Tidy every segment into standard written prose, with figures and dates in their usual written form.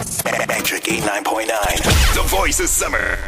Argee 89.9, the voice of summer.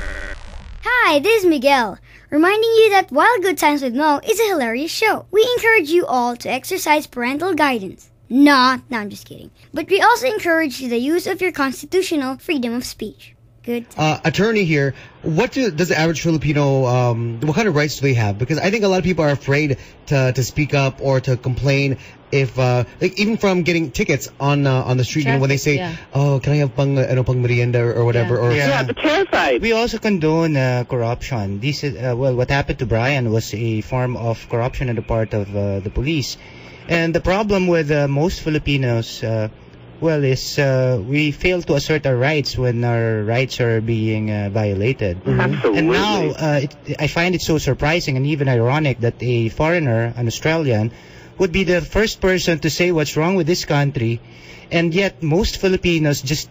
Hi, this is Miguel, reminding you that While Good Times with Mo is a hilarious show. We encourage you all to exercise parental guidance. No, I'm just kidding. But we also encourage the use of your constitutional freedom of speech. Good. Attorney here, what does the average Filipino, what kind of rights do they have? Because I think a lot of people are afraid to speak up or to complain if, like even from getting tickets on the street, when they say, oh, can I have pang merienda or whatever? Yeah, they're terrified. We also condone corruption. This is, what happened to Brian was a form of corruption on the part of the police. And the problem with most Filipinos, is we fail to assert our rights when our rights are being violated. Absolutely. And now I find it so surprising and even ironic that a foreigner, an Australian, would be the first person to say what's wrong with this country, and yet most Filipinos just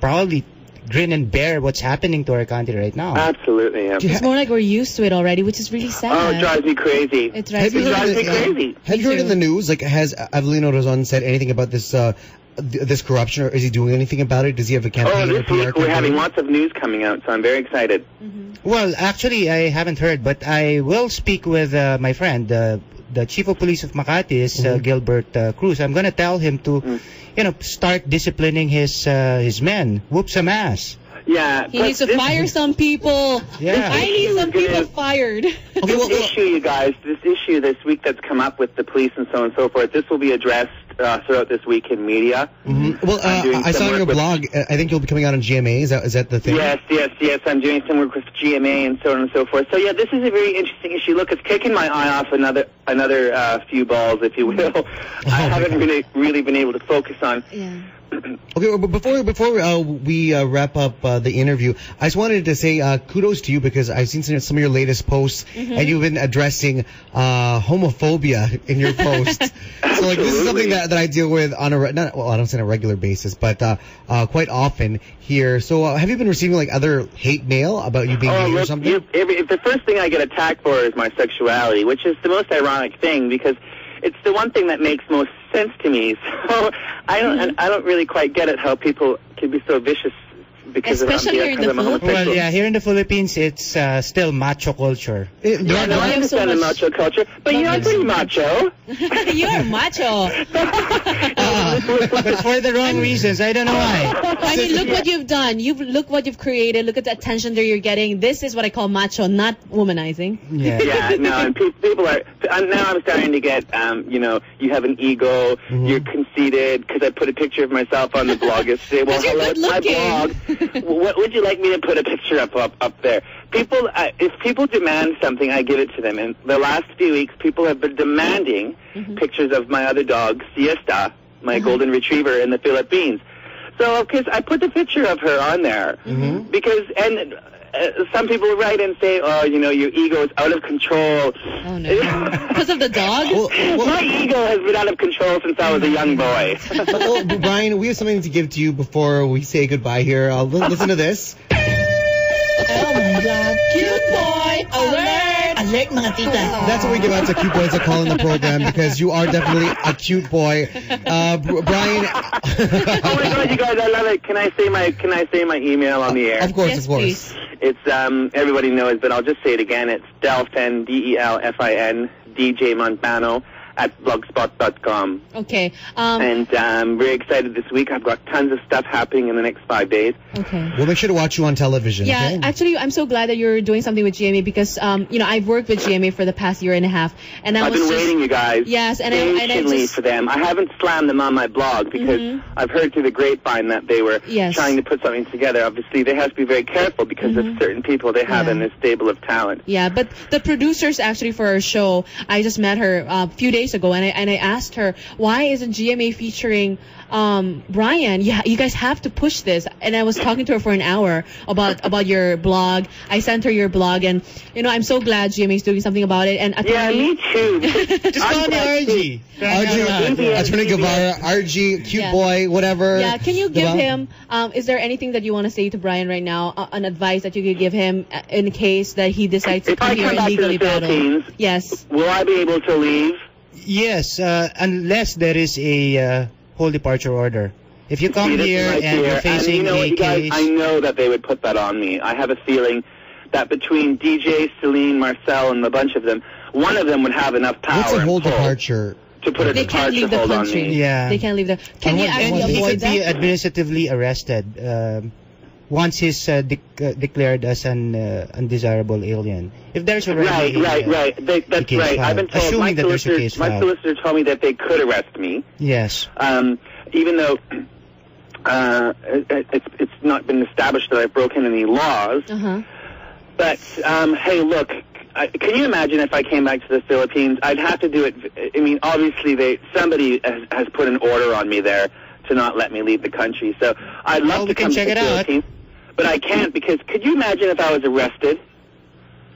probably grin and bear what's happening to our country right now. Absolutely. Yeah. It's more like we're used to it already, which is really sad. Oh, it drives me crazy. It drives me crazy. Have you heard of the news? Like, has Avelino Rozon said anything about this this corruption, or is he doing anything about it? Does he have a campaign? This week we're having lots of news coming out, so I'm very excited. Well, actually, I haven't heard, but I will speak with my friend, the chief of police of Makati, is Gilbert Cruz. I'm going to tell him to, start disciplining his men. Whoop some ass. Yeah. He needs to fire some people. Yeah. I need some people fired. This issue this week that's come up with the police and so on and so forth, this will be addressed throughout this week in media. Well, I saw on your blog, I think you'll be coming out on GMA. Is that the thing? Yes. I'm doing some work with GMA and so on and so forth. So yeah, this is a very interesting issue. Look, it's taken my eye off another few balls, if you will. I haven't really been able to focus on. Yeah. Okay, but before we wrap up the interview, I just wanted to say kudos to you, because I've seen some of your latest posts, and you've been addressing homophobia in your posts. So like, this is something that I deal with on I don't say on a regular basis, but quite often here. So have you been receiving like other hate mail about you being gay or something? If the first thing I get attacked for is my sexuality, which is the most ironic thing, because it's the one thing that makes most sense to me. So I don't really quite get it how people can be so vicious because especially I'm a homosexual. Well, yeah, here in the Philippines, it's still macho culture. I understand the macho culture, but you're pretty macho. You're macho. But for the wrong reasons. I don't know why. I mean, look what you've done. Look what you've created. Look at the attention that you're getting. This is what I call macho, not womanizing. Yeah. No, and people are. Now I'm starting to get, you have an ego. You're conceited because I put a picture of myself on the blog yesterday. Well, hello, my blog. What would you like me to put a picture up there? People, if people demand something, I give it to them. And the last few weeks, people have been demanding pictures of my other dog, Siesta, my golden retriever in the Philippines. So, of course, I put the picture of her on there because, and some people write and say, oh, your ego is out of control. Oh, no. Because of the dog? My ego has been out of control since I was a young boy. Well, Brian, we have something to give to you before we say goodbye here. Listen to this. Oh, my God. Cute boy. Alert. Alert, mga tita. That's what we give out to cute boys that call in the program, because you are definitely a cute boy. Brian. Oh, my God, you guys, I love it. Can I say my email on the air? Of course, yes, of course. Please. It's, everybody knows, but I'll just say it again. It's Delfin, DELFIN, DJ Montano @blogspot.com. Okay. And I'm very excited this week. I've got tons of stuff happening in the next 5 days. Okay. We'll make sure to watch you on television. Yeah, okay? Actually, I'm so glad that you're doing something with GMA because, I've worked with GMA for the past year and a half, and I've been waiting, you guys. Yes, and patiently for them. I haven't slammed them on my blog because I've heard through the grapevine that they were trying to put something together. Obviously, they have to be very careful because of certain people they have in this stable of talent. Yeah, but the producers actually for our show, I just met her a few days ago, and I asked her, why isn't GMA featuring Brian? Yeah, you guys have to push this. And I was talking to her for an hour about your blog. I sent her your blog, and I'm so glad GMA is doing something about it. And yeah, me too. Just call me Argee. Argee Guevarra, Argee, cute boy, whatever. Yeah, can you give him? Is there anything that you want to say to Brian right now? An advice that you could give him in case that he decides to come here and legally battle? Yes. Will I be able to leave? Yes, unless there is a whole departure order. If you come See, this is here my and fear. you're facing you know what, a you guys, case, I know that they would put that on me. I have a feeling that between DJ, Celine, Marcel, and a bunch of them, one of them would have enough power What's a whole and pull departure? to put a They can't departure leave the hold on country. me. Yeah. They can't leave the. Can you and actually he avoid could be that? administratively arrested once he's declared as an undesirable alien. If there's already Right. That's case right. I've been filed. told, Assuming that there's a case my filed. solicitor told me that they could arrest me, Yes. even though it's not been established that I've broken any laws. But, hey, look, can you imagine if I came back to the Philippines? I'd have to do it. I mean, obviously, somebody has put an order on me there to not let me leave the country. So I'd love to we can come check to the it out. Philippines, but I can't because could you imagine if I was arrested?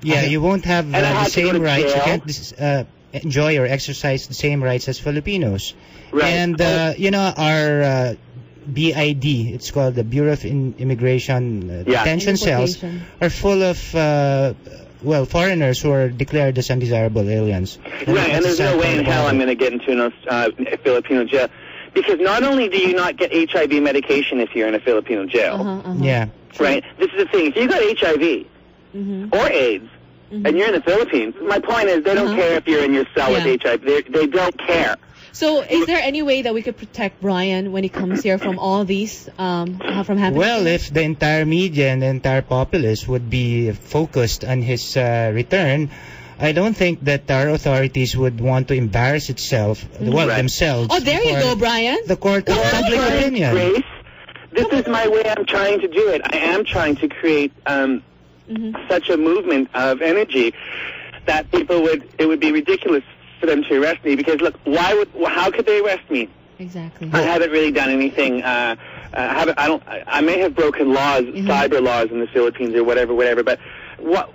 Yeah, you won't have And I the had to go same to rights. You jail. can't enjoy or exercise the same rights as Filipinos. Right. And, you know, our BID, it's called the Bureau of Immigration Detention Cells, Deportation. are full of, foreigners who are declared as undesirable aliens. Right, and there's no way in hell I'm going to get into a Filipino jail. Because not only do you not get HIV medication if you're in a Filipino jail, Yeah. right? This is the thing. If you got HIV or AIDS and you're in the Philippines, my point is they don't care if you're in your cell with HIV. They don't care. So, is there any way that we could protect Brian when he comes here from all these from happening? Well, if the entire media and the entire populace would be focused on his return, I don't think that our authorities would want to embarrass themselves. Oh, there you before go, Brian. The court of public opinion. Grace, this is my way I'm trying to do it. I am trying to create such a movement of energy that it would be ridiculous for them to arrest me because look, how could they arrest me? Exactly. I haven't really done anything. I may have broken laws, cyber laws in the Philippines or whatever. But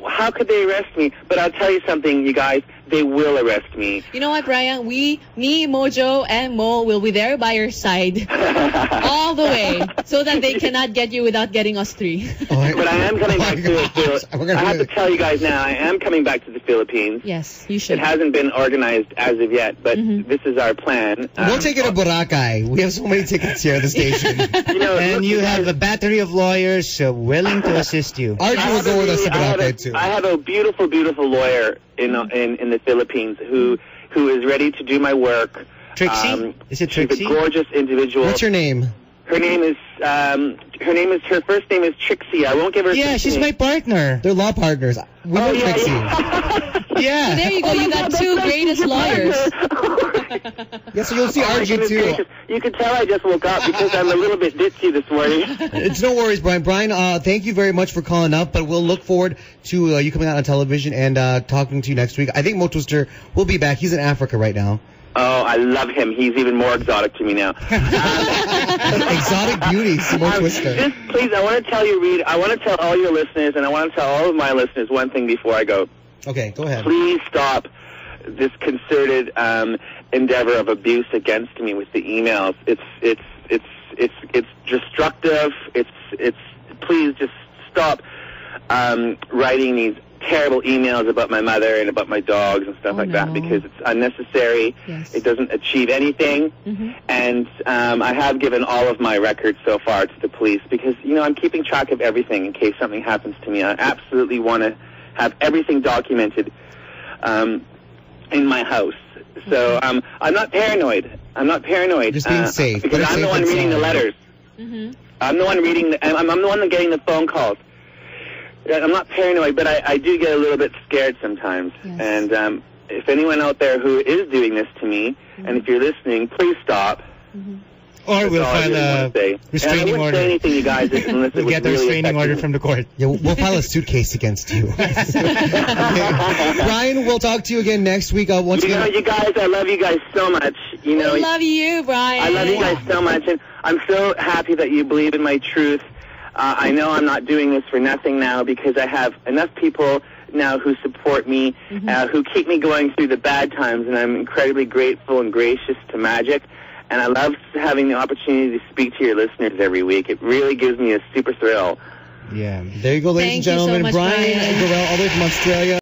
how could they arrest me? But I'll tell you something, you guys. They will arrest me. You know what, Brian? Me, Mojo, and Mo will be there by your side all the way, so that they cannot get you without getting us three. But I am coming back to the Philippines. I have to tell you guys now, I am coming back to the Philippines. Yes, you should. It hasn't been organized as of yet, but this is our plan. We'll take it to Boracay. We have so many tickets here at the station. And you have a battery of lawyers willing to assist you. Argee will go with us to Boracay too. I have a beautiful, beautiful lawyer in the Philippines who is ready to do my work. Trixie? Is it Trixie? She's a gorgeous individual. What's her name? Her first name is Trixie. I won't give her. Yeah, she's my partner. They're law partners. We know Trixie. Yeah. There you go. You got two greatest lawyers. Yeah, so you'll see Argee too. Gracious. You can tell I just woke up because I'm a little bit ditzy this morning. It's no worries, Brian. Brian, thank you very much for calling up, but we'll look forward to you coming out on television and talking to you next week. I think Mo Twister will be back. He's in Africa right now. Oh, I love him. He's even more exotic to me now. Exotic beauties, Mo Twister. Just please, I want to tell you, Reed, I want to tell all your listeners, and I want to tell all of my listeners one thing before I go. Okay, go ahead. Please stop this concerted endeavor of abuse against me with the emails. It's destructive. Please just stop writing these terrible emails about my mother and about my dogs and stuff that because it's unnecessary. Yes. It doesn't achieve anything. And I have given all of my records so far to the police because, I'm keeping track of everything in case something happens to me. I absolutely want to have everything documented in my house. So I'm not paranoid. Just being safe. Because I'm the one reading the letters. I'm the one I'm the one getting the phone calls. I'm not paranoid, but I do get a little bit scared sometimes. Yes. And if anyone out there who is doing this to me, and if you're listening, please stop. Or we'll file a restraining order. I wouldn't say anything, you guys, unless we'll get a restraining order from the court. Yeah, we'll file a suitcase against you. Brian, we'll talk to you again next week. Once again, you guys, I love you guys so much. We love you, Brian. I love you guys so much, and I'm so happy that you believe in my truth. I know I'm not doing this for nothing now because I have enough people now who support me, who keep me going through the bad times, and I'm incredibly grateful and gracious to Magic. And I love having the opportunity to speak to your listeners every week. It really gives me a super thrill. Yeah. There you go, ladies and gentlemen. Thank you so much, Brian Brian. Gorrell, all the way from Australia.